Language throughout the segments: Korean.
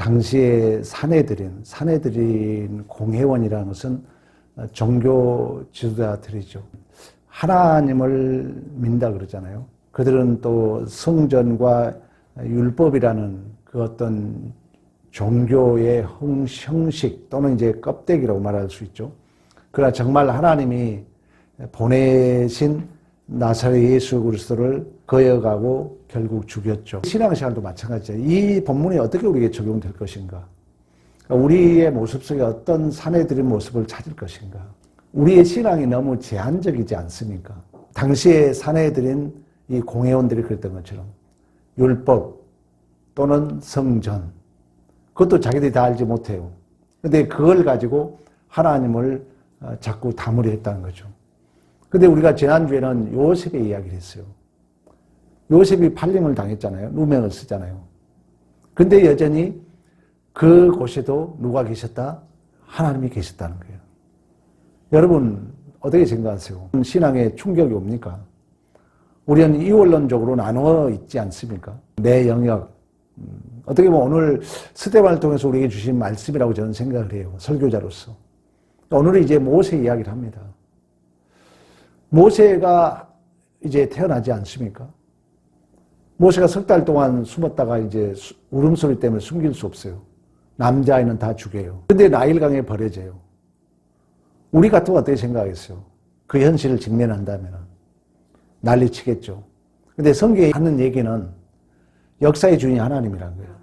당시에 사내들인 공회원이라는 것은 종교 지도자들이죠. 하나님을 믿는다 그러잖아요. 그들은 또 성전과 율법이라는 그 어떤 종교의 형식 또는 이제 껍데기라고 말할 수 있죠. 그러나 정말 하나님이 보내신 나사렛 예수 그리스도를 거역하고 결국 죽였죠. 신앙생활도 마찬가지예요. 이 본문이 어떻게 우리에게 적용될 것인가? 우리의 모습 속에 어떤 사내들인 모습을 찾을 것인가? 우리의 신앙이 너무 제한적이지 않습니까? 당시에 사내들인 이 공회원들이 그랬던 것처럼 율법 또는 성전, 그것도 자기들이 다 알지 못해요. 근데 그걸 가지고 하나님을 자꾸 다무려 했다는 거죠. 근데 우리가 지난주에는 요셉의 이야기를 했어요. 요셉이 팔림을 당했잖아요. 누명을 쓰잖아요. 근데 여전히 그곳에도 누가 계셨다? 하나님이 계셨다는 거예요. 여러분 어떻게 생각하세요? 신앙에 충격이 옵니까? 우리는 이원론적으로 나누어 있지 않습니까? 내 영역. 어떻게 보면 오늘 스데반을 통해서 우리에게 주신 말씀이라고 저는 생각을 해요. 설교자로서. 오늘은 이제 모세 이야기를 합니다. 모세가 이제 태어나지 않습니까? 모세가 석 달 동안 숨었다가 이제 울음소리 때문에 숨길 수 없어요. 남자아이는 다 죽여요. 근데 나일강에 버려져요. 우리 같으면 어떻게 생각하겠어요? 그 현실을 직면한다면 난리치겠죠. 근데 성경이 하는 얘기는 역사의 주인이 하나님이라는 거예요.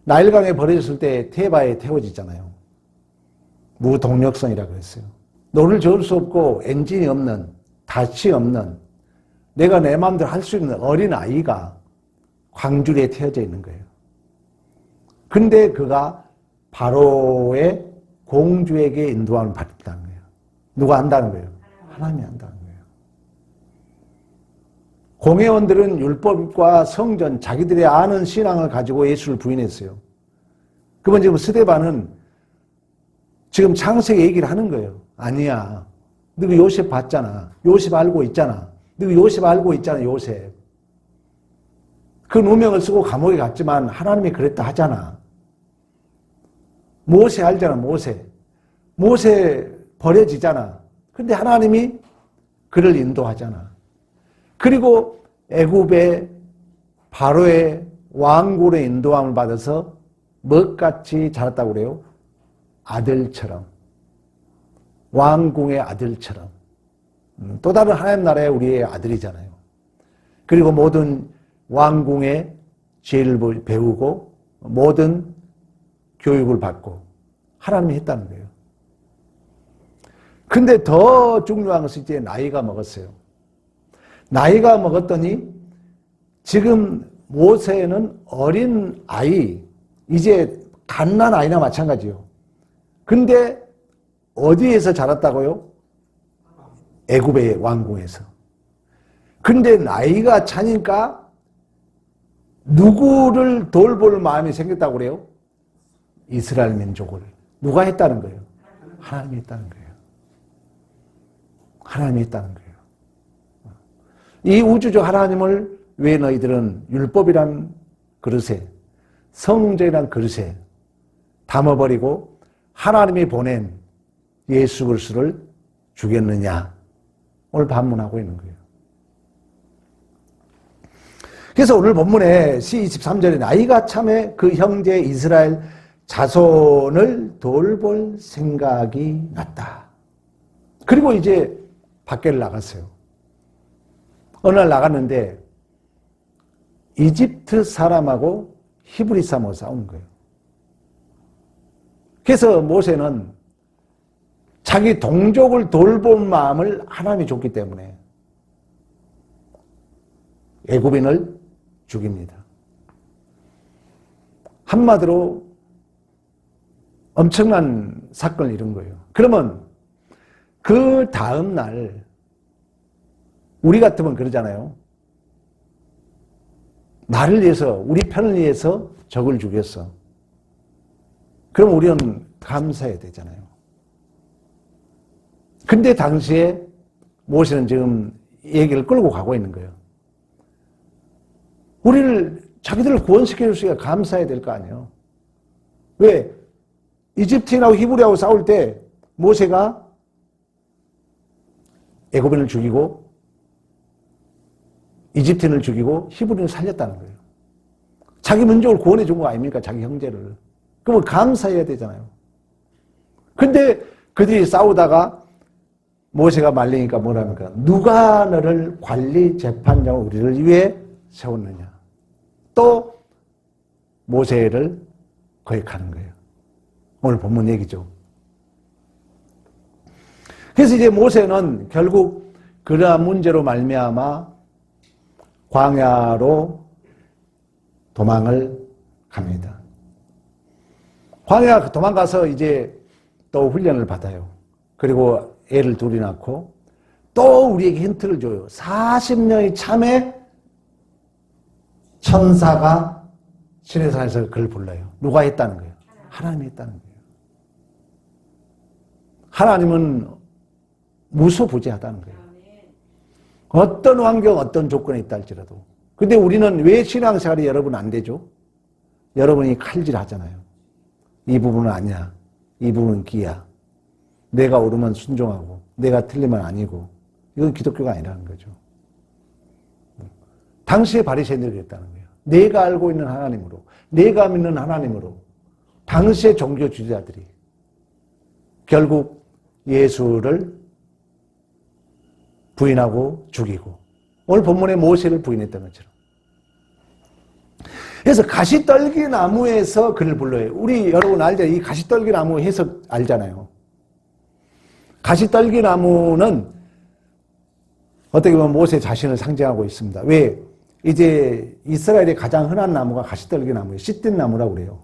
나일강에 버려졌을 때 테바에 태워지잖아요. 무동력선이라고 그랬어요. 노를 저을 수 없고 엔진이 없는, 닻이 없는, 내가 내 마음대로 할 수 있는 어린 아이가 광주리에 태워져 있는 거예요. 근데 그가 바로의 공주에게 인도함을 받았다는 거예요. 누가 한다는 거예요? 하나님이 한다는 거예요. 공회원들은 율법과 성전, 자기들이 아는 신앙을 가지고 예수를 부인했어요. 그러면 지금 스데반은 지금 창세기 얘기를 하는 거예요. 아니야. 너가 요셉 봤잖아. 요셉 알고 있잖아. 너가 요셉 알고 있잖아, 요셉. 그 누명을 쓰고 감옥에 갔지만 하나님이 그랬다 하잖아. 모세 알잖아, 모세. 모세 버려지잖아. 근데 하나님이 그를 인도하잖아. 그리고 애굽의 바로의 왕군의 인도함을 받아서 먹같이 자랐다고 그래요. 아들처럼. 왕궁의 아들처럼. 또 다른 하나님 나라의 우리의 아들이잖아요. 그리고 모든 왕궁의 지혜를 배우고 모든 교육을 받고 하나님이 했다는 거예요. 근데 더 중요한 것은 이제 나이가 먹었어요. 나이가 먹었더니 지금 모세는 어린 아이, 이제 갓난 아이나 마찬가지요. 근데 어디에서 자랐다고요? 애굽의 왕궁에서. 근데 나이가 차니까 누구를 돌볼 마음이 생겼다고 그래요? 이스라엘 민족을. 누가 했다는 거예요? 하나님이 했다는 거예요. 하나님이 했다는 거예요. 이 우주적 하나님을 왜 너희들은 율법이란 그릇에, 성전이란 그릇에 담아버리고 하나님이 보낸 예수 그리스도를 죽였느냐? 오늘 반문하고 있는 거예요. 그래서 오늘 본문에 C23절에 나이가 참에 그 형제 이스라엘 자손을 돌볼 생각이 났다. 그리고 이제 밖을 나갔어요. 어느 날 나갔는데 이집트 사람하고 히브리 사람하고 싸우는 거예요. 그래서 모세는 자기 동족을 돌본 마음을 하나님이 줬기 때문에 애굽인을 죽입니다. 한마디로 엄청난 사건을 이룬 거예요. 그러면 그 다음 날 우리 같으면 그러잖아요. 나를 위해서, 우리 편을 위해서 적을 죽였어. 그럼 우리는 감사해야 되잖아요. 근데 당시에 모세는 지금 얘기를 끌고 가고 있는 거예요. 우리를, 자기들을 구원시켜 줄 수 있게 감사해야 될 거 아니에요. 왜? 이집트인하고 히브리하고 싸울 때 모세가 애굽인을 죽이고 이집트인을 죽이고 히브리인을 살렸다는 거예요. 자기 민족을 구원해 준 거 아닙니까? 자기 형제를. 그러면 감사해야 되잖아요. 근데 그들이 싸우다가 모세가 말리니까 뭐랍니까? 누가 너를 관리 재판장으로 우리를 위해 세웠느냐. 또 모세를 거역하는 거예요. 오늘 본문 얘기죠. 그래서 이제 모세는 결국 그러한 문제로 말미암아 광야로 도망을 갑니다. 광야 도망가서 이제 또 훈련을 받아요. 그리고 애를 둘이 낳고 또 우리에게 힌트를 줘요. 40년이 참에 천사가 시내산에서 그를 불러요. 누가 했다는 거예요? 하나님이 했다는 거예요. 하나님은 무소부재하다는 거예요. 어떤 환경, 어떤 조건에 있다 할지라도. 근데 우리는 왜 신앙생활이 여러분 안 되죠? 여러분이 칼질하잖아요. 이 부분은 아니야. 이 부분은 기야. 내가 옳으면 순종하고 내가 틀리면 아니고. 이건 기독교가 아니라는 거죠. 당시에 바리새인들이 그랬다는 거예요. 내가 알고 있는 하나님으로, 내가 믿는 하나님으로 당시의 종교 지도자들이 결국 예수를 부인하고 죽이고 오늘 본문에 모세를 부인했던 것처럼. 그래서 가시떨기 나무에서 그를 불러요. 우리 여러분 알죠? 이 가시떨기 나무 해석 알잖아요. 가시떨기 나무는 어떻게 보면 모세 자신을 상징하고 있습니다. 왜? 이제 이스라엘의 가장 흔한 나무가 가시떨기 나무예요. 씨앗 나무라고 그래요.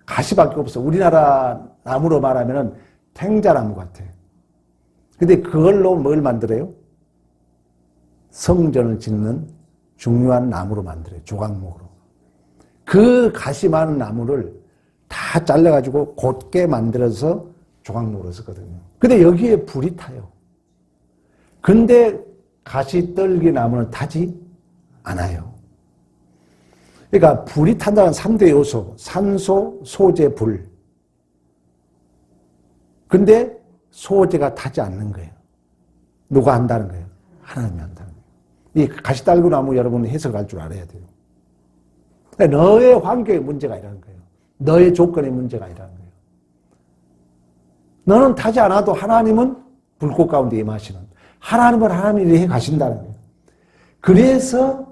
가시밖에 없어. 우리나라 나무로 말하면 탱자나무 같아. 근데 그걸로 뭘 만들어요? 성전을 짓는 중요한 나무로 만들어요. 조각목으로. 그 가시 많은 나무를 다 잘라가지고 곧게 만들어서 조각목으로 쓰거든요. 근데 여기에 불이 타요. 근데 가시떨기 나무는 타지 않아요. 그러니까 불이 탄다는 3대 요소, 산소, 소재, 불. 근데 소재가 타지 않는 거예요. 누가 한다는 거예요? 하나님이 한다는 거예요. 이 가시떨기 나무 여러분 해석할 줄 알아야 돼요. 너의 환경의 문제가 아니라는 거예요. 너의 조건의 문제가 아니라는 거예요. 너는 타지 않아도 하나님은 불꽃 가운데 임하시는, 하나님은 하나님이 해 가신다는 거예요. 그래서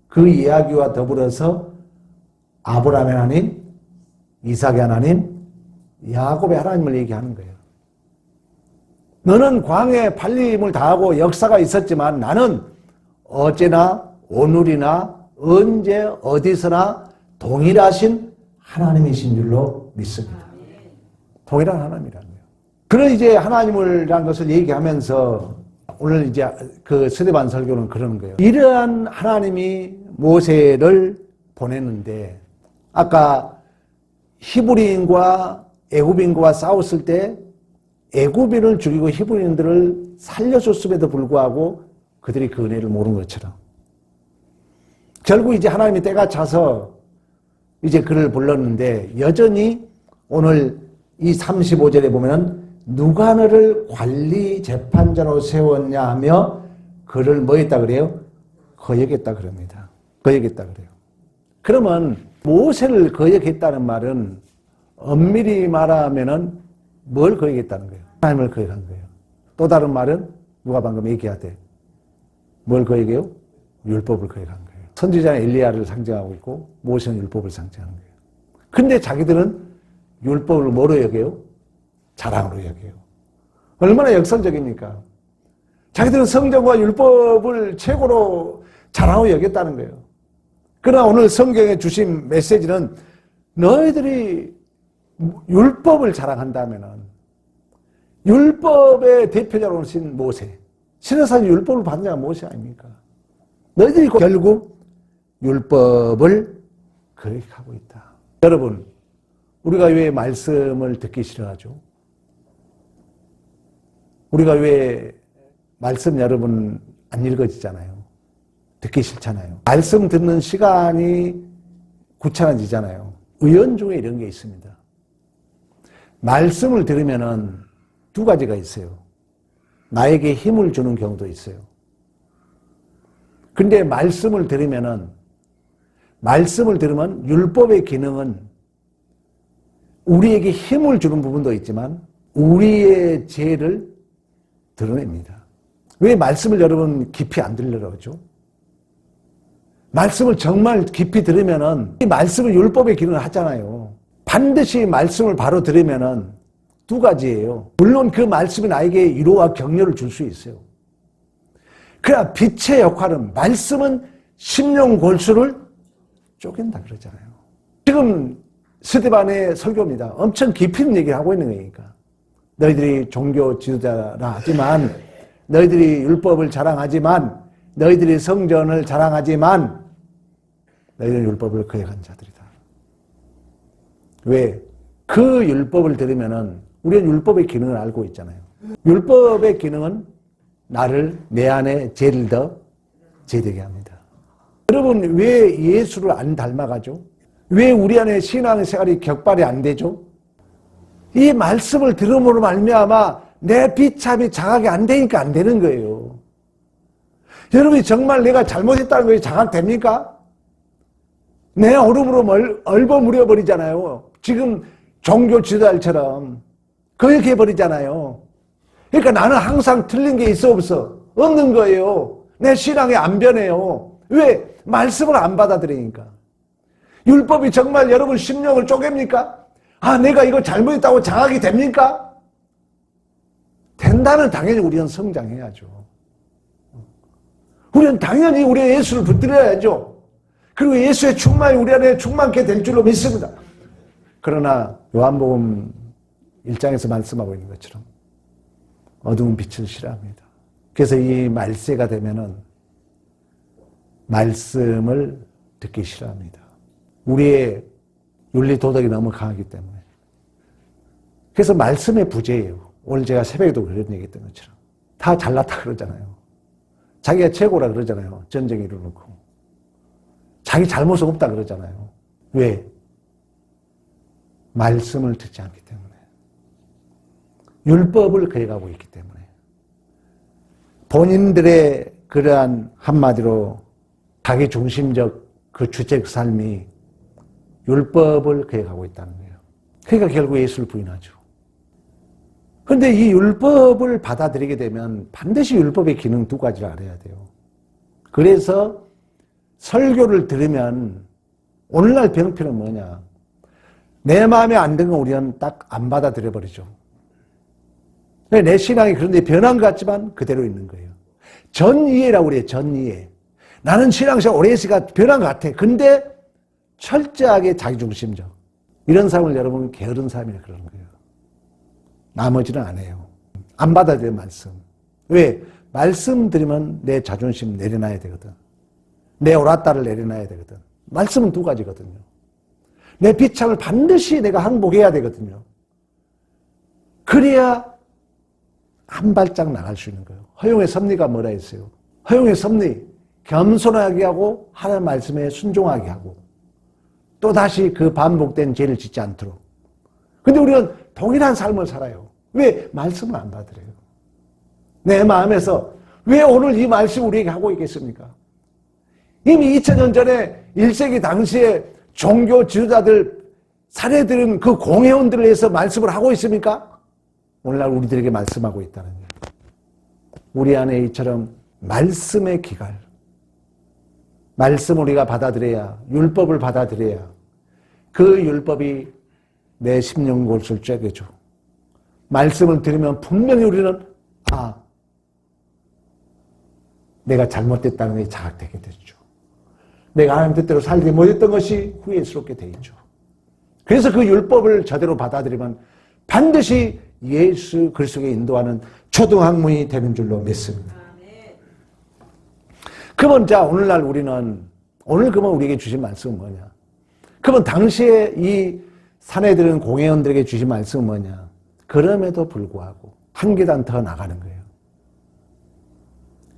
그 이야기와 더불어서 아브라함의 하나님, 이삭의 하나님, 야곱의 하나님을 얘기하는 거예요. 너는 광야에 팔림을 다하고 역사가 있었지만 나는 어제나 오늘이나 언제 어디서나 동일하신 하나님이신 줄로 믿습니다. 동일한 하나님이라는 거예요. 그런 이제 하나님을란 것을 얘기하면서 오늘 이제 그 스데반 설교는 그러는 거예요. 이러한 하나님이 모세를 보냈는데 아까 히브리인과 애굽인과 싸웠을 때 애굽인을 죽이고 히브리인들을 살려줬음에도 불구하고 그들이 그 은혜를 모르는 것처럼 결국 이제 하나님이 때가 차서 이제 그를 불렀는데 여전히 오늘 이 35절에 보면 누가 너를 관리 재판자로 세웠냐 하며 그를 뭐 했다 그래요? 거역했다 그럽니다. 거역했다 그래요. 그러면 모세를 거역했다는 말은 엄밀히 말하면은 뭘 거역했다는 거예요? 하나님을 거역한 거예요. 또 다른 말은 누가 방금 얘기하되 뭘 거역해요? 율법을 거역한 거예요. 선지자는 엘리야를 상징하고 있고 모세는 율법을 상징하는 거예요. 근데 자기들은 율법을 뭐로 여겨요? 자랑으로 여겨요. 얼마나 역설적입니까? 자기들은 성경과 율법을 최고로 자랑으로 여겼다는 거예요. 그러나 오늘 성경에 주신 메시지는 너희들이 율법을 자랑한다면 율법의 대표자로 오신 모세, 시내산 율법을 받는 자가 모세 아닙니까? 너희들이 결국 율법을 거역하고 있다. 여러분, 우리가 왜 말씀을 듣기 싫어하죠? 우리가 왜 말씀 여러분 안 읽어지잖아요. 듣기 싫잖아요. 말씀 듣는 시간이 귀찮아지잖아요. 의원 중에 이런 게 있습니다. 말씀을 들으면은 두 가지가 있어요. 나에게 힘을 주는 경우도 있어요. 근데 말씀을 들으면 율법의 기능은 우리에게 힘을 주는 부분도 있지만 우리의 죄를 드러냅니다. 왜 말씀을 여러분 깊이 안 들으려고 그러죠? 말씀을 정말 깊이 들으면은 이 말씀은 율법의 기능을 하잖아요. 반드시 말씀을 바로 들으면은 두 가지예요. 물론 그 말씀이 나에게 위로와 격려를 줄 수 있어요. 그러나 빛의 역할은 말씀은 심령 골수를 쪼갠다 그러잖아요. 지금 스데반의 설교입니다. 엄청 깊이 있는 얘기를 하고 있는 거니까. 너희들이 종교 지도자라 하지만 너희들이 율법을 자랑하지만 너희들이 성전을 자랑하지만 너희들은 율법을 거역한 자들이다. 왜? 그 율법을 들으면은 우리는 율법의 기능을 알고 있잖아요. 율법의 기능은 나를 내 안에 죄를 더 죄되게 합니다. 여러분 왜 예수를 안 닮아가죠? 왜 우리 안에 신앙의 생활이 격발이 안 되죠? 이 말씀을 들음으로 말미암아 내 비참이 자각이 안 되니까 안 되는 거예요. 여러분이 정말 내가 잘못했다는 것이 자각됩니까? 내 얼음으로 얼버무려 버리잖아요. 지금 종교 지도자처럼 거역해 버리잖아요. 그러니까 나는 항상 틀린 게 있어 없어? 없는 거예요. 내 신앙이 안 변해요. 왜? 말씀을 안 받아들이니까. 율법이 정말 여러분 심령을 쪼갭니까? 아, 내가 이거 잘못했다고 자각이 됩니까? 된다면 당연히 우리는 성장해야죠. 우리는 당연히 우리의 예수를 붙들어야죠. 그리고 예수의 충만이 우리 안에 충만케 될 줄로 믿습니다. 그러나 요한복음 1장에서 말씀하고 있는 것처럼 어두운 빛을 싫어합니다. 그래서 이 말세가 되면은 말씀을 듣기 싫어합니다. 우리의 윤리 도덕이 너무 강하기 때문에. 그래서 말씀의 부재예요. 오늘 제가 새벽에도 그런 얘기 했던 것처럼 다 잘났다 그러잖아요. 자기가 최고라 그러잖아요. 전쟁에 이뤄놓고. 자기 잘못은 없다 그러잖아요. 왜? 말씀을 듣지 않기 때문에. 율법을 거역하고 있기 때문에. 본인들의 그러한 한마디로 자기 중심적 그 주책 삶이 율법을 거역하고 있다는 거예요. 그러니까 결국 예수를 부인하죠. 그런데 이 율법을 받아들이게 되면 반드시 율법의 기능 두 가지를 알아야 돼요. 그래서 설교를 들으면 오늘날 병폐는 뭐냐? 내 마음에 안 드는 건 우리는 딱 안 받아들여 버리죠. 내 신앙이 그런데 변한 것 같지만 그대로 있는 거예요. 전이해라고 그래요. 전이해. 나는 신앙생활 오래 했으니까 변한 것 같아. 근데 철저하게 자기중심적. 이런 삶을 여러분 게으른 삶이라 그러는 거예요. 나머지는 안 해요. 안 받아들여요, 말씀. 왜? 말씀 들으면 내 자존심 내려놔야 되거든. 내 옳았다를 내려놔야 되거든. 말씀은 두 가지거든요. 내 비참을 반드시 내가 항복해야 되거든요. 그래야 한 발짝 나갈 수 있는 거예요. 허용의 섭리가 뭐라 했어요? 허용의 섭리, 겸손하게 하고 하나님 말씀에 순종하게 하고 또다시 그 반복된 죄를 짓지 않도록. 근데 우리는 동일한 삶을 살아요. 왜? 말씀을 안 받으래요. 내 마음에서 왜 오늘 이 말씀 우리에게 하고 있겠습니까? 이미 2000년 전에 1세기 당시에 종교 지도자들, 사례들은 그 공회원들을 위해서 말씀을 하고 있습니까? 오늘날 우리들에게 말씀하고 있다는 거예요. 우리 안에 이처럼 말씀의 기갈, 말씀을 우리가 받아들여야, 율법을 받아들여야 그 율법이 내 심령 골수를 쬐겨줘. 말씀을 들으면 분명히 우리는 내가 잘못됐다는 게 자각되게 되죠. 내가 하나님 뜻대로 살지 못했던 것이 후회스럽게 돼 있죠. 그래서 그 율법을 제대로 받아들이면 반드시 예수 그리스도에 인도하는 초등학문이 되는 줄로 믿습니다. 그러면 자 오늘날 우리는 그러면 우리에게 주신 말씀은 뭐냐? 그러면 당시에 이 사내들은 공회원들에게 주신 말씀은 뭐냐? 그럼에도 불구하고 한 계단 더 나가는 거예요.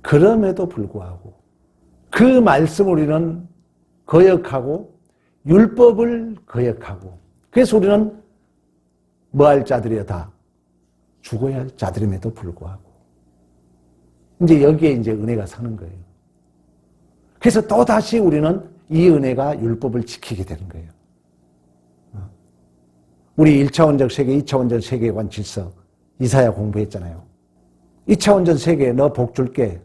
그럼에도 불구하고 그 말씀을 우리는 거역하고 율법을 거역하고, 그래서 우리는 뭐 할 자들이야? 다 죽어야 할 자들임에도 불구하고 이제 여기에 이제 은혜가 사는 거예요. 그래서 또 다시 우리는 이 은혜가 율법을 지키게 되는 거예요. 우리 1차원적 세계, 2차원적 세계관 질서 이사야 공부했잖아요. 2차원적 세계에 너 복 줄게.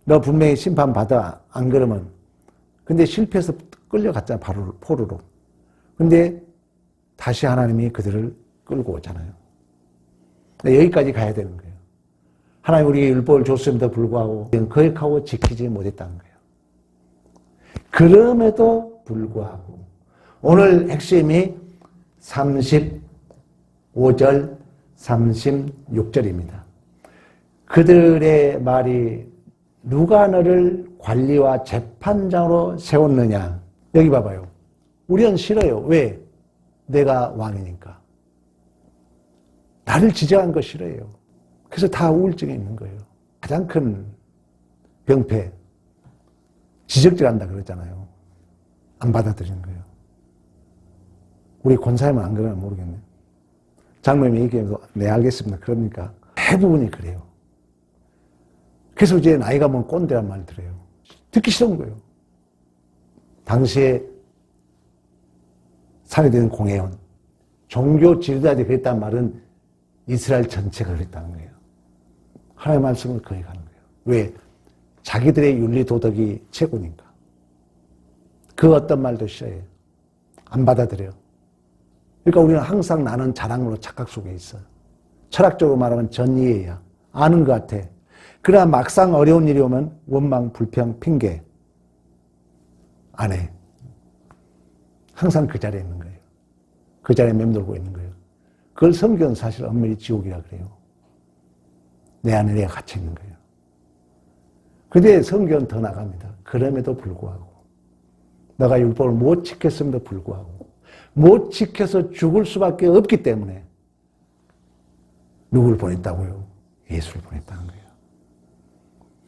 너 분명히 심판받아. 안 그러면. 근데 실패해서 끌려갔잖아. 바로 포로로. 근데 다시 하나님이 그들을 끌고 오잖아요. 여기까지 가야 되는 거예요. 하나님 우리에게 율법을 줬음에도 불구하고 거역하고 지키지 못했다는 거예요. 그럼에도 불구하고 오늘 핵심이 35절, 36절입니다. 그들의 말이 누가 너를 관리와 재판장으로 세웠느냐. 여기 봐봐요. 우리는 싫어요. 왜? 내가 왕이니까. 나를 지적한 거 싫어요. 그래서 다 우울증에 있는 거예요. 가장 큰 병폐. 지적질한다 그러잖아요. 안 받아들이는 거예요. 우리 권사님은 안 그러나 모르겠네. 장로님이 얘기해서 네 알겠습니다. 그러니까 대부분이 그래요. 그래서 이제 나이가 먹으면 꼰대란 말 들어요. 듣기 싫은 거예요. 당시에 사회되는 공회원, 종교 지도자들이 그랬단 말은 이스라엘 전체가 그랬다는 거예요. 하나님의 말씀을 거역하는 거예요. 왜? 자기들의 윤리 도덕이 최고니까. 그 어떤 말도 싫어해요. 안 받아들여요. 그러니까 우리는 항상 나는 자랑으로 착각 속에 있어. 철학적으로 말하면 전이해야. 아는 것 같아. 그러나 막상 어려운 일이 오면 원망, 불평, 핑계. 안 해. 항상 그 자리에 있는 거예요. 그 자리에 맴돌고 있는 거예요. 그걸 성경은 사실 엄밀히 지옥이라 그래요. 내 안에 내가 갇혀 있는 거예요. 그런데 성경은 더 나갑니다. 그럼에도 불구하고 내가 율법을 못 지켰음에도 불구하고 못 지켜서 죽을 수밖에 없기 때문에 누굴 보냈다고요? 예수를 보냈다는 거예요.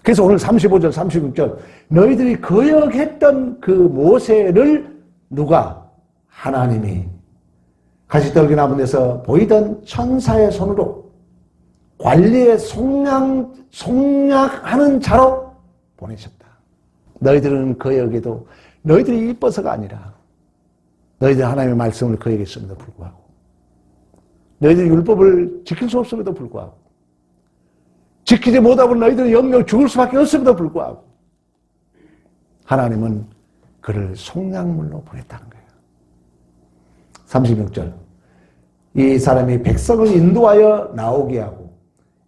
그래서 오늘 35절, 36절 너희들이 거역했던 그 모세를 누가? 하나님이 가시떨기나무 데서 보이던 천사의 손으로 관리의 속량하는 자로 보내셨다. 너희들은 거역에도 너희들이 이뻐서가 아니라 너희들 하나님의 말씀을 거역했음에도 불구하고 너희들이 율법을 지킬 수 없음에도 불구하고 지키지 못하면 너희들은 영영 죽을 수밖에 없음에도 불구하고 하나님은 그를 속량물로 보냈다는 거예요. 36절 이 사람이 백성을 인도하여 나오게 하고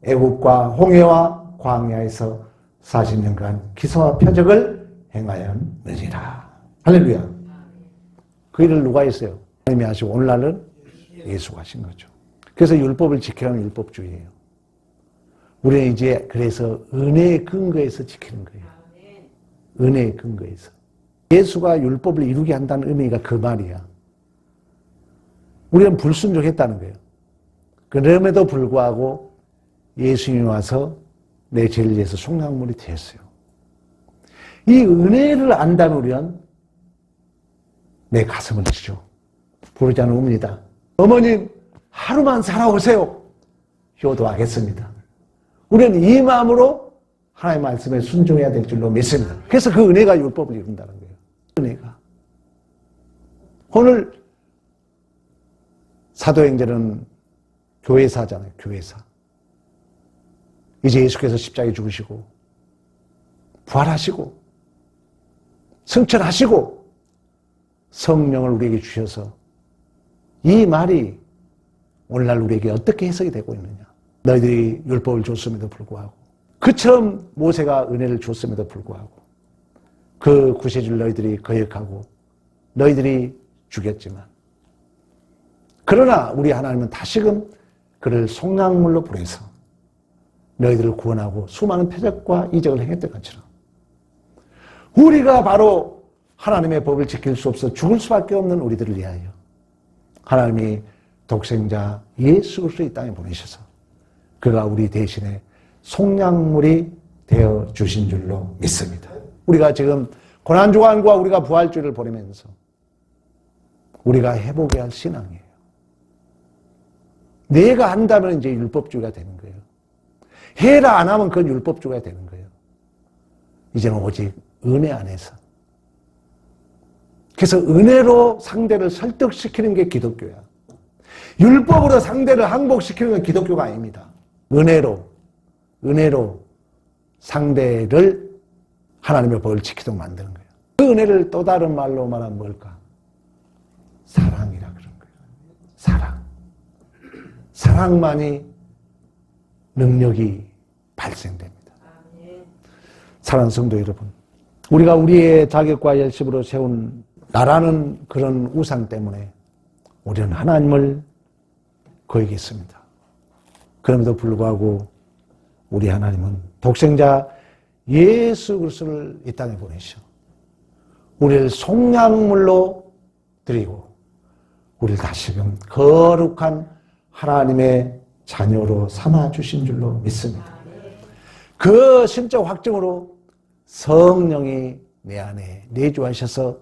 애국과 홍해와 광야에서 40년간 기사와 표적을 행하였느니라. 할렐루야. 그 일을 누가 했어요? 하나님이 하시고 오늘날은 예수가 하신 거죠. 그래서 율법을 지키라는 율법주의예요. 우리는 이제 그래서 은혜의 근거에서 지키는 거예요. 은혜의 근거에서. 예수가 율법을 이루게 한다는 의미가 그 말이야. 우리는 불순종했다는 거예요. 그럼에도 불구하고 예수님이 와서 내 죄를 위해서 속량물이 되었어요. 이 은혜를 안다면 우리는 내 가슴을 치죠. 부르지 않은 웁니다. 어머님 하루만 살아오세요. 효도하겠습니다. 우리는 이 마음으로 하나님의 말씀에 순종해야 될 줄로 믿습니다. 그래서 그 은혜가 율법을 이룬다는 거예요. 은혜가. 오늘 사도행전은 교회사잖아요. 교회사. 이제 예수께서 십자가에 죽으시고 부활하시고 승천하시고 성령을 우리에게 주셔서 이 말이 오늘날 우리에게 어떻게 해석이 되고 있느냐. 너희들이 율법을 줬음에도 불구하고 그처럼 모세가 은혜를 줬음에도 불구하고 그 구세주를 너희들이 거역하고 너희들이 죽였지만 그러나 우리 하나님은 다시금 그를 속량물로 보내서 너희들을 구원하고 수많은 표적과 이적을 행했던 것처럼 우리가 바로 하나님의 법을 지킬 수 없어 죽을 수밖에 없는 우리들을 위하여 하나님이 독생자 예수 그리스도 이 땅에 보내셔서 그가 우리 대신에 속량물이 되어 주신 줄로 믿습니다. 우리가 지금 고난주간과 우리가 부활주를 보내면서 우리가 해보게 할 신앙이에요. 내가 한다면 이제 율법주의가 되는 거예요. 해라 안 하면 그건 율법주의가 되는 거예요. 이제는 오직 은혜 안에서. 그래서 은혜로 상대를 설득시키는 게 기독교야. 율법으로 상대를 항복시키는 건 기독교가 아닙니다. 은혜로 상대를 하나님의 법을 지키도록 만드는 거예요. 그 은혜를 또 다른 말로 말하면 뭘까? 사랑이라 그런 거예요. 사랑. 사랑만이 능력이 발생됩니다. 사랑하는 성도 여러분, 우리가 우리의 자격과 열심으로 세운 나라는 그런 우상 때문에 우리는 하나님을 거역했습니다. 그럼에도 불구하고 우리 하나님은 독생자 예수 그리스도를 이 땅에 보내셔 우리를 속량물로 드리고 우리를 다시금 거룩한 하나님의 자녀로 삼아주신 줄로 믿습니다. 그 신적 확증으로 성령이 내 안에 내주하셔서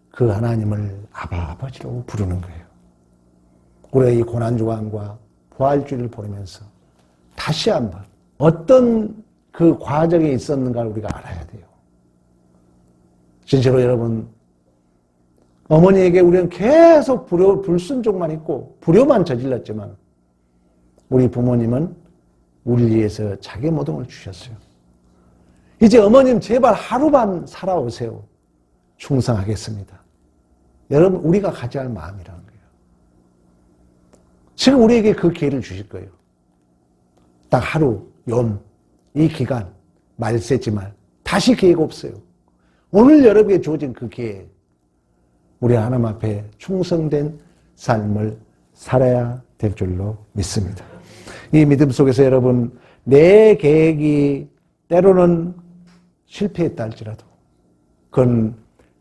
그 하나님을 아버지로 부르는 거예요. 우리가 이 고난주간과 부활주의를 보내면서 다시 한번 어떤 그 과정이 있었는가를 우리가 알아야 돼요. 진짜로 여러분, 어머니에게 우리는 계속 불순종만 했고 불효만 저질렀지만 우리 부모님은 우리를 위해서 자기 모동을 주셨어요. 이제 어머님 제발 하루만 살아오세요. 충성하겠습니다. 여러분, 우리가 가져야 할 마음이라는 거예요. 지금 우리에게 그 기회를 주실 거예요. 딱 하루, 이 기간, 말세지만 다시 기회가 없어요. 오늘 여러분에게 주어진 그 기회, 우리 하나님 앞에 충성된 삶을 살아야 될 줄로 믿습니다. 이 믿음 속에서 여러분, 내 계획이 때로는 실패했다 할지라도 그건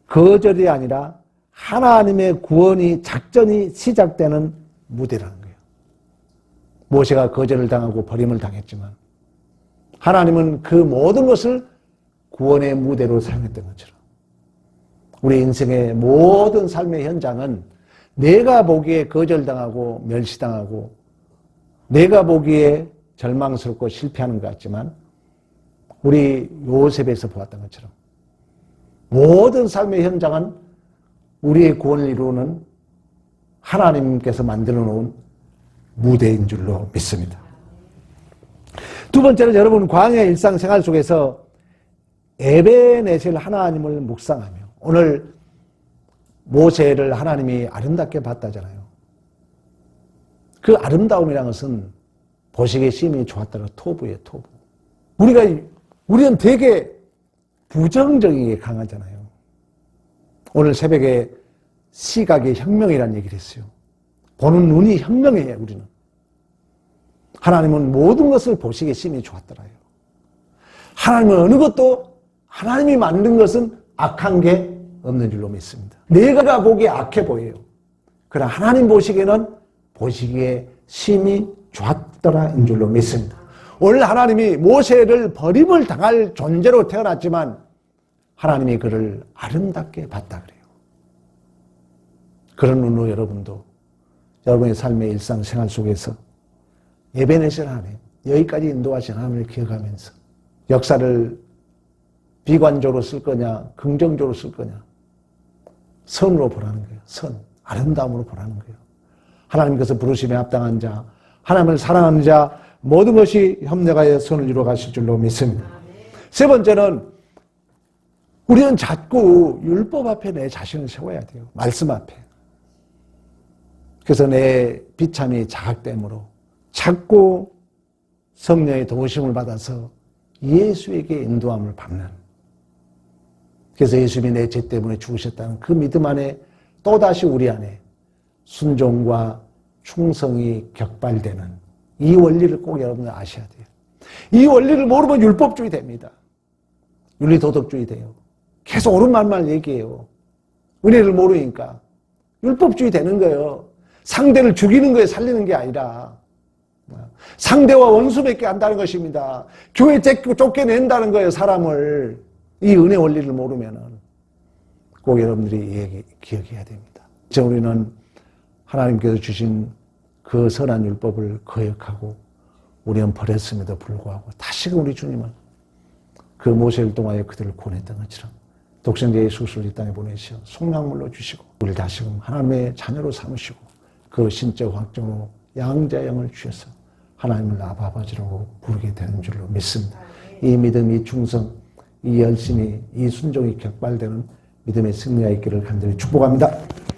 거절이 아니라 하나님의 구원이 작전이 시작되는 무대라는 거예요. 모세가 거절을 당하고 버림을 당했지만 하나님은 그 모든 것을 구원의 무대로 사용했던 것처럼 우리 인생의 모든 삶의 현장은 내가 보기에 거절당하고 멸시당하고 내가 보기에 절망스럽고 실패하는 것 같지만 우리 요셉에서 보았던 것처럼 모든 삶의 현장은 우리의 구원을 이루는 하나님께서 만들어 놓은 무대인 줄로 믿습니다. 두 번째는 여러분, 광야의 일상생활 속에서 에베네셀 하나님을 묵상하며, 오늘 모세를 하나님이 아름답게 봤다잖아요. 그 아름다움이라는 것은 보시기에 심히 좋았다가 토부예요, 토부. 우리는 되게 부정적이게 강하잖아요. 오늘 새벽에 시각의 혁명이라는 얘기를 했어요. 보는 눈이 혁명이에요, 우리는. 하나님은 모든 것을 보시기에 심히 좋았더라요. 하나님은 어느 것도 하나님이 만든 것은 악한 게 없는 줄로 믿습니다. 내가 보기에 악해 보여요. 그러나 하나님 보시기에는 보시기에 심히 좋았더라인 줄로 믿습니다. 오늘 하나님이 모세를 버림을 당할 존재로 태어났지만 하나님이 그를 아름답게 봤다 그래요. 그런 눈으로 여러분도 여러분의 삶의 일상생활 속에서 에베네셀 하나님, 여기까지 인도하신 하나님을 기억하면서 역사를 비관적으로 쓸 거냐, 긍정적으로 쓸 거냐, 선으로 보라는 거예요. 선, 아름다움으로 보라는 거예요. 하나님께서 부르심에 합당한 자, 하나님을 사랑하는 자, 모든 것이 협력하여 선을 이루어 가실 줄로 믿습니다. 세 번째는 우리는 자꾸 율법 앞에 내 자신을 세워야 돼요. 말씀 앞에. 그래서 내 비참이 자각됨으로 자꾸 성령의 도우심을 받아서 예수에게 인도함을 받는, 그래서 예수님이 내 죄 때문에 죽으셨다는 그 믿음 안에 또다시 우리 안에 순종과 충성이 격발되는 이 원리를 꼭 여러분들 아셔야 돼요. 이 원리를 모르면 율법주의 됩니다. 윤리도덕주의 돼요. 계속 옳은 말만 얘기해요. 은혜를 모르니까 율법주의 되는 거예요. 상대를 죽이는 거에 살리는 게 아니라 상대와 원수 맺게 한다는 것입니다. 교회 쫓겨낸다는 거예요, 사람을. 이 은혜 원리를 모르면은 꼭 여러분들이 기억해야 됩니다. 어째 우리는 하나님께서 주신 그 선한 율법을 거역하고 우리는 버렸음에도 불구하고 다시금 우리 주님은 그 모세를 통하여 그들을 구원했던 것처럼 독생자 예수를 이 땅에 보내시어 속량물로 주시고 우리를 다시금 하나님의 자녀로 삼으시고 그 신적 확정으로 양자형을 주셔서 하나님을 아바 아버지라고 부르게 되는 줄로 믿습니다. 이 믿음, 이 충성, 이 열심이, 이 순종이 격발되는 믿음의 승리가 있기를 간절히 축복합니다.